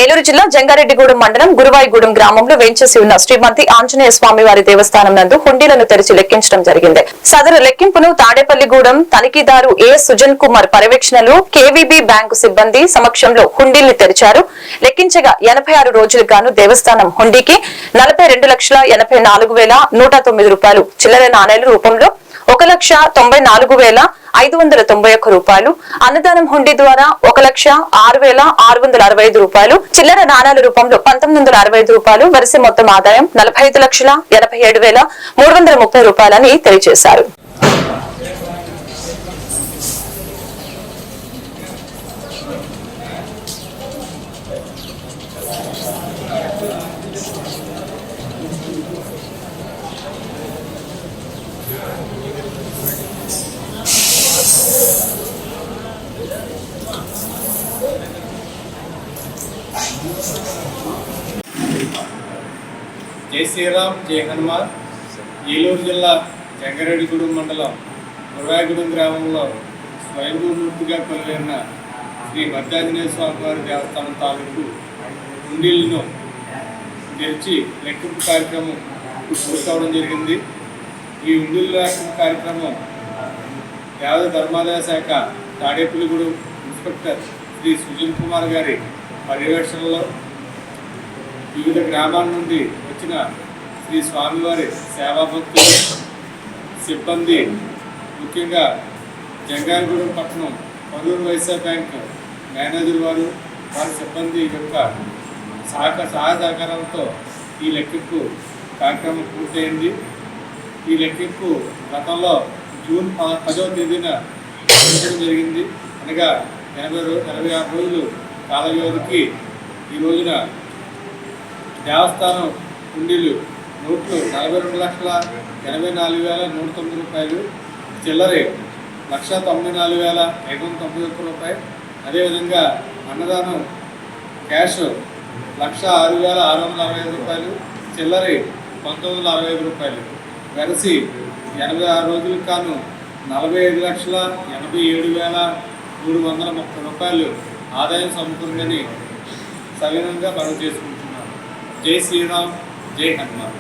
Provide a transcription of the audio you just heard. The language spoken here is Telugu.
ఏలూరు జిల్లా జంగారెడ్డిగూడెం మండలం గురువాయిగూడెం గ్రామంలో వేంచేసి ఉన్న శ్రీమంతి ఆంజనేయ స్వామి వారి దేవస్థానం నందు హుండీలను తెరిచి లెక్కించడం జరిగింది. సదరు లెక్కింపును తాడేపల్లిగూడెం తనిఖీదారు ఏ సుజన్ కుమార్ పర్యవేక్షణలో కేవీబీ బ్యాంకు సిబ్బంది సమక్షంలో హుండీల్ని తెరిచారు. లెక్కించగా 86 రోజులకు గాను దేవస్థానం హుండీకి 42,84,109 రూపాయలు చిల్లర నాణేల రూపంలో 1,94,591 రూపాయలు, అన్నదానం హుండీ ద్వారా 1,06,665 రూపాయలు, చిల్లర నాణాల రూపంలో 1,965 రూపాయలు, వరుస మొత్తం ఆదాయం 45,87,330 రూపాయలని తెలియజేశారు. జై శ్రీరామ్, జై హనుమాన్. ఏలూరు జిల్లా జంగారెడ్డిగూడెం మండలం గురువాయిగూడెం గ్రామంలో స్వయంభూమూర్తిగా కొలువైన శ్రీ మధ్యాంజనేయ స్వామి వారి దేవస్థానం తాలూకు హుండీలను తెరిచి లెక్కింపు కార్యక్రమం పూర్తవడం జరిగింది. ఈ హుండీల లెక్కింపు కార్యక్రమం దేవాదాయ ధర్మాదాయ శాఖ తాడేపల్లిగూడెం ఇన్స్పెక్టర్ శ్రీ సుజన్ కుమార్ గారి పర్యవేక్షణలో వివిధ గ్రామాల నుండి వచ్చిన శ్రీ స్వామివారి సేవాభక్తులు, సిబ్బంది, ముఖ్యంగా జంగారెడ్డిగూడెం పట్టణం పదూరు వైశ్య బ్యాంక్ మేనేజర్ వారి సిబ్బంది యొక్క సహాయ సహకారాలతో ఈ లెక్కింపు కార్యక్రమం పూర్తయింది. ఈ లెక్కింపు గతంలో జూన్ 10వ తేదీన జరిగింది. అనగా 86 రోజులు కాల వ్యవధికి ఈ రోజున దేవస్థానం హుండీలు నోట్లు 42,84,109 రూపాయలు, చిల్లరే 1,94,591 రూపాయలు, అదేవిధంగా అన్నదానం క్యాష్ 1,06,665 రూపాయలు, చిల్లరే 1,965 రూపాయలు, వెరసి 86 రోజులకు కాను 45,87,330 రూపాయలు ఆదాయం సమకూరిందని సవినంగా మనవి చేసుకుంటున్నాను. జై శ్రీరామ్, జై హనుమాన్.